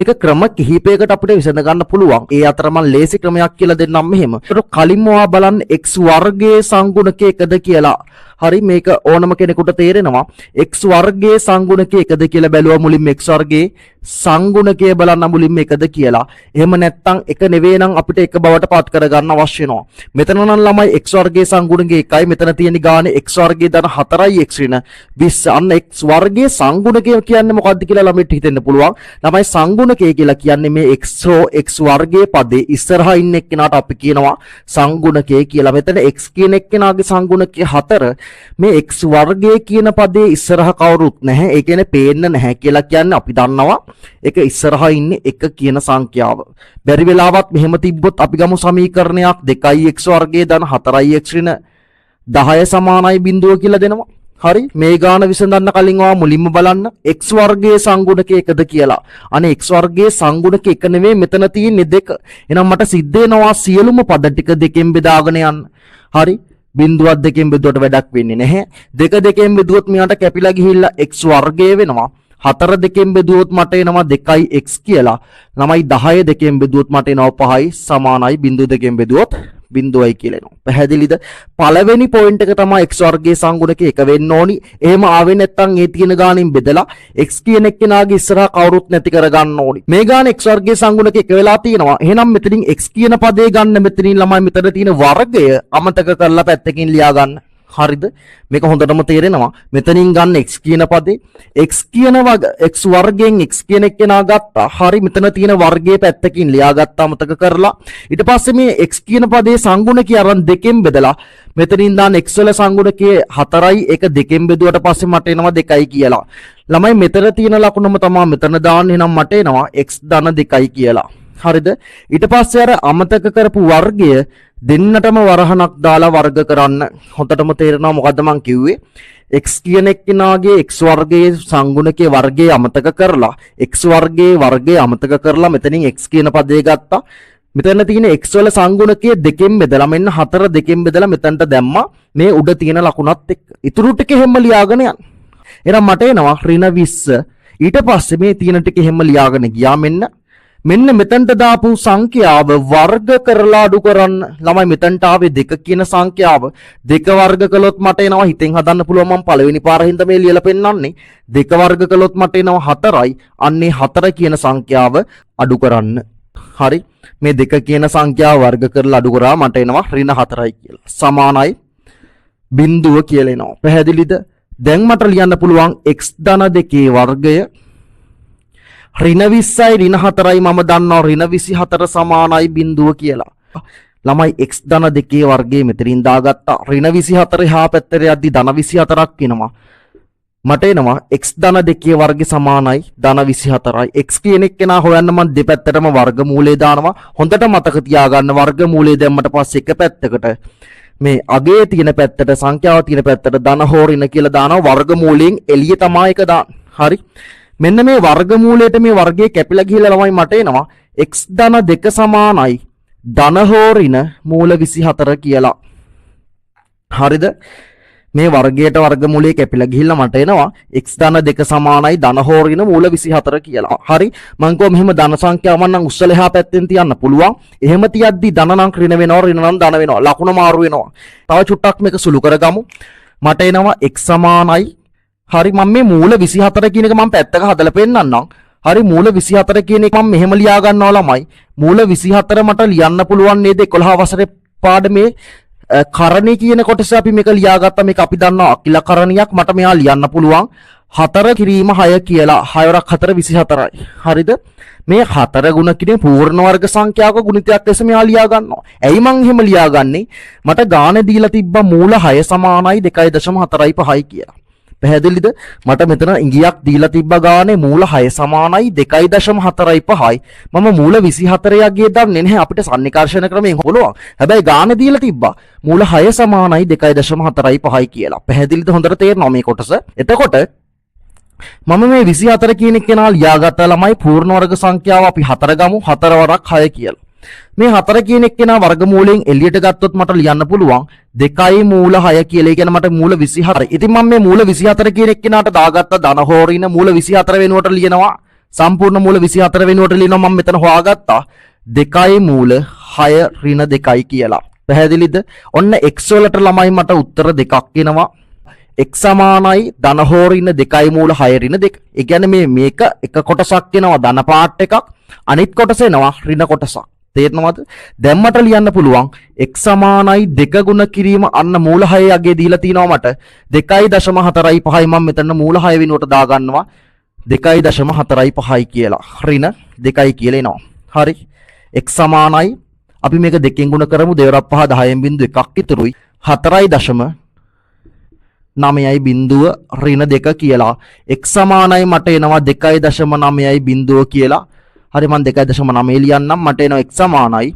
ඒක ක්‍රම කිහිපයකට අපිට විසඳ ගන්න පුළුවන්. ඒ අතර මම ලේසි ක්‍රමයක් කියලා දෙන්නම් මෙහෙම. ඒකට කලින්ම ඔයා බලන්න x වර්ගයේ සංගුණක එකද කියලා. හරි මේක ඕනම කෙනෙකුට තේරෙනවා. x වර්ගයේ සංගුණක එකද කියලා බැලුවා මුලින්ම x වර්ගයේ සංගුණකය බලන්න මුලින්ම එකද කියලා. එහෙම නැත්නම් එක නෙවෙයි නම් අපිට එක බවට පත් කරගන්න අවශ්‍ය වෙනවා. මෙතන නම් ළමයි x වර්ගයේ සංගුණකය 1යි. මෙතන තියෙන ගානේ x වර්ගයේ ධන 4යි x ඍණ 20. අන්න x වර්ගයේ සංගුණකය කියන්නේ මොකක්ද කියලා ළමයිට හිතෙන්න පුළුවන්. ළමයි සංගුණකය කියලා කියන්නේ මේ x වර්ගයේ පදේ ඉස්සරහා ඉන්න එක්කෙනාට අපි කියනවා සංගුණකය කියලා. මෙතන x කියන එක්කෙනාගේ සංගුණකය 4. මේ x වර්ගය කියන පදේ ඉස්සරහා කවුරුත් නැහැ. ඒ කියන්නේ පේන්න නැහැ කියලා කියන්නේ අපි දන්නවා. ඒක ඉස්සරහා ඉන්නේ 1 කියන සංඛ්‍යාව. බැරි වෙලාවත් මෙහෙම තිබ්බොත් අපි ගමු සමීකරණයක් 2x වර්ගයේ ධන 4x ඍණ 10 සමානයි බිඳුව කියලා දෙනවා. හරි මේ ගාන විසඳන්න කලින් ඔයා මුලින්ම බලන්න x වර්ගයේ සංගුණක එකද කියලා. අනේ x වර්ගයේ සංගුණක එක නෙවෙයි මෙතන තියෙන්නේ 2. එහෙනම් මට සිද්ධ වෙනවා සියලුම පද ටික දෙකෙන් බෙදාගෙන යන්න. හරි බිඳුවක් දෙකෙන් බෙදුවට වැඩක් වෙන්නේ නැහැ. 2 දෙකෙන් බෙදුවොත් මෙයාට කැපිලා ගිහිල්ලා x වර්ගය වෙනවා. 4 දෙකෙන් බෙදුවොත් මට එනවා 2x කියලා. ළමයි 10 දෙකෙන් බෙදුවොත් මට එනවා 5යි සමානයි බිඳුව දෙකෙන් බෙදුවොත් බිඳුවයි කියලා එනවා. පැහැදිලිද? පළවෙනි පොයින්ට් එක තමයි x වර්ගයේ සංගුණක එක වෙන්න ඕනි. එහෙම ආවේ නැත්නම් ඒ තියෙන ගානින් බෙදලා x කියන එක්කෙනාගේ ඉස්සරහා කවුරුත් නැති කරගන්න ඕනි. මේ ගාන x වර්ගයේ සංගුණක එක වෙලා තියෙනවා. එහෙනම් මෙතනින් x කියන පදේ ගන්න මෙතනින් ළමයි මෙතන තියෙන වර්ගය අමතක කරලා පැත්තකින් ලියා ගන්න. හරිද? මේක හොඳටම තේරෙනවා. මෙතනින් ගන්න x කියන පදේ x කියන x වර්ගයෙන් x කියන එක්කෙනා ගත්තා. හරි මෙතන තියෙන වර්ගයේ පැත්තකින් ලියා ගත්තා අමතක කරලා. ඊට පස්සේ මේ x කියන පදේ සංගුණකය අරන් දෙකෙන් බෙදලා මෙතනින් දාන x වල සංගුණකයේ 4යි ඒක දෙකෙන් බෙදුවට පස්සේ මට එනවා 2යි කියලා. ළමයි මෙතන තියෙන ලකුණම තමයි මෙතන දාන්නේ. එහෙනම් මට එනවා x ධන 2යි කියලා. හරිද? ඊට පස්සේ අර අමතක කරපු වර්ගය දෙන්නටම වරහණක් දාලා වර්ග කරන්න. හොඳටම තේරෙනවා මොකද්ද මං කිව්වේ? x කියන එක්කෙනාගේ x වර්ගයේ සංගුණකයේ වර්ගය අමතක කරලා x වර්ගයේ වර්ගය අමතක කරලා මෙතනින් x කියන පදේ ගත්තා. මෙතන තියෙන x වල සංගුණකයේ දෙකෙන් බෙදලා මෙන්න 4 දෙකෙන් බෙදලා මෙතනට දැම්මා. මේ උඩ තියෙන ලකුණත් එක්ක. ඊටු ටික හැම ලියාගෙන යන්න. එහෙනම් මට එනවා ඍණ 20. ඊට පස්සේ මේ තියෙන ටික හැම ලියාගෙන ගියා මෙන්න මෙතනට දාපු සංඛ්‍යාව වර්ග කරලා අඩු කරන්න. ළමයි මෙතනට ආවේ 2 කියන සංඛ්‍යාව 2 වර්ග කළොත් මට එනවා හිතෙන් හදන්න පුළුවන් මම පළවෙනි පාර හින්දා මේ ලියලා පෙන්නන්නේ 2 වර්ග කළොත් මට එනවා 4යි. අන්නේ 4 කියන සංඛ්‍යාව අඩු කරන්න. හරි මේ 2 කියන සංඛ්‍යාව වර්ග කරලා අඩු කරා මට එනවා ඍණ 4යි කියලා. සමානයි බිඳුව කියලා එනවා. පැහැදිලිද? දැන් මට ලියන්න පුළුවන් x ධන 2 වර්ගය ඍණ 20යි ඍණ 4යි මම දන්නවා ඍණ 24 සමානයි බිඳුව කියලා. ළමයි x ධන 2 වර්ගයේ මෙතනින් දාගත්තා. ඍණ 24 එහා පැත්තට යද්දි ධන 24ක් එනවා. මට එනවා x ධන 2 වර්ගය සමානයි ධන 24යි. x කියන එක නා හොයන්න මම දෙපැත්තටම වර්ගමූලය දානවා. හොඳට මතක තියාගන්න වර්ගමූලය දැම්මට පස්සේ එක පැත්තකට මේ අගේ තියෙන පැත්තට සංඛ්‍යාව තියෙන පැත්තට ධන හෝ ඍණ කියලා දානවා. වර්ගමූලයෙන් එළිය තමයි එක දාන්න. හරි මෙන්න මේ වර්ගමූලයට මේ වර්ගයේ කැපිලා ගිහිල්ලා ළමයි මට එනවා x ධන 2 සමානයි ධන හෝ ඍණ මූල 24 කියලා. හරිද? මේ වර්ගයට වර්ගමූලයේ කැපිලා ගිහිල්ලා මට එනවා x ධන 2 සමානයි ධන හෝ ඍණ මූල 24 කියලා. හරි මං කෝ මෙහෙම ධන සංඛ්‍යාවක් නම් උස්සල එහා පැත්තෙන් තියන්න පුළුවන්. එහෙම තියද්දි ධන නම් ඍණ වෙනවා ඍණ නම් ධන වෙනවා. ලකුණ මාරු වෙනවා. තව චුට්ටක් මේක සුළු කරගමු. මට එනවා x සමානයි හරි මම මේ මූල 24 කියන එක මම පැත්තක හදලා පෙන්නන්නම්. හරි මූල 24 කියන එක මම මෙහෙම ලියා ගන්නවා ළමයි. මූල 24 මට ලියන්න පුළුවන් නේද 11 වසරේ පාඩමේ කරණී කියන කොටස අපි මේක ලියාගත්තා. මේක අපි දන්නවා අකිල කරණියක්. මට මෙයා ලියන්න පුළුවන් 4 කිරීම 6 කියලා. 6 4 24යි. හරිද? මේ 4 ගුණ කිනේ පූර්ණ වර්ග සංඛ්‍යාවක ගුණිතයක් ලෙස මෙයා ලියා ගන්නවා. ඇයි මං එහෙම ලියාගන්නේ? මට ගාන දීලා තිබ්බා මූල 6 සමානයි 2.45යි කියලා. පැහැදිලිද? මට මෙතන ඉංගියක් දීලා තිබ්බා ගානේ මූල 6 සමානයි 2.45යි. මම මූල 24 යගේ දන්නේ නැහැ. අපිට සන්නිකර්ෂණ ක්‍රමයෙන් හොලුවා. හැබැයි ගානේ දීලා තිබ්බා මූල 6 සමානයි 2.45යි කියලා. පැහැදිලිද? හොඳට තේරෙනවා මේ කොටස. එතකොට මම මේ 24 කියන එක නා ලියාගත්ත ළමයි පූර්ණ වර්ග සංඛ්‍යාව අපි 4 ගමු. 4 වරක් 6 කියලා. මේ 4 කියන එක නා වර්ගමූලයෙන් එළියට ගත්තොත් මට ලියන්න පුළුවන් 2 මූල 6 කියලා. ඒ කියන්නේ මට මූල 24. ඉතින් මම මේ මූල 24 කියන එක නාට දාගත්ත ධන හෝ ඍණ මූල 24 වෙනුවට ලියනවා සම්පූර්ණ මූල 24 වෙනුවට ලියනවා මම මෙතන හොයාගත්තා 2 මූල 6 ඍණ 2යි කියලා. පැහැදිලිද? ඔන්න x වලට ළමයි මට උත්තර දෙකක් එනවා. x සමානයි ධන හෝ ඍණ 2 මූල 6 ඍණ 2. ඒ කියන්නේ මේක එක කොටසක් එනවා ධන පාර්ට් එකක්. අනිත් කොටස එනවා ඍණ කොටසක්. තේරෙනවද? දැන් මට ලියන්න පුළුවන් x සමානයි 2 ගුණ කිරීම අන්න මූල 6 යගේ දීලා තිනවා මට 2.45යි මම මෙතන මූල 6 වෙනුවට දාගන්නවා 2.45යි කියලා. ඍණ 2යි කියලා එනවා. හරි. x සමානයි අපි මේක දෙකෙන් ගුණ කරමු 2 5 10න් බිංදුව එකක් ඉතුරුයි 4.9යි බිංදුව ඍණ 2 කියලා. x සමානයි මට එනවා 2.9යි බිංදුව කියලා. හරි මම 2.9 ලියන්නම් මට එනවා x සමානයි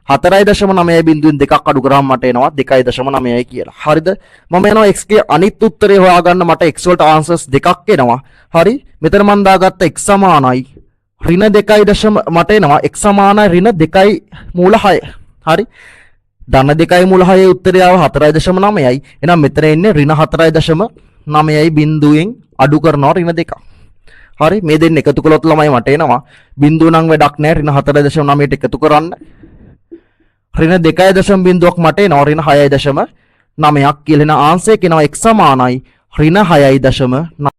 4.9යි බිංදුවෙන් දෙකක් අඩු කරාම මට එනවා 2.9යි කියලා. හරිද? මම යනවා x ගේ අනිත් උත්තරේ හොයාගන්න මට x වලට ආන්සර්ස් දෙකක් එනවා. හරි? මෙතන මම දාගත්ත x සමානයි ඍණ 2. මට එනවා x සමානයි ඍණ 2 මූල 6. හරි? ධන 2 මූල 6 උත්තරය ආව 4.9යි. එහෙනම් මෙතන එන්නේ ඍණ 4.9යි බිංදුවෙන් අඩු කරනවා ඍණ 2. හරි මේ දෙන්න එකතු කළොත් ළමයි මට එනවා බිංදුව නම් වැඩක් නැහැ ඍණ 4.9ට එකතු කරන්න ඍණ 2.0ක් මට එනවා ඍණ 6.9ක් කියලා එන ආන්සර් එක එනවා x සමානයි ඍණ 6.9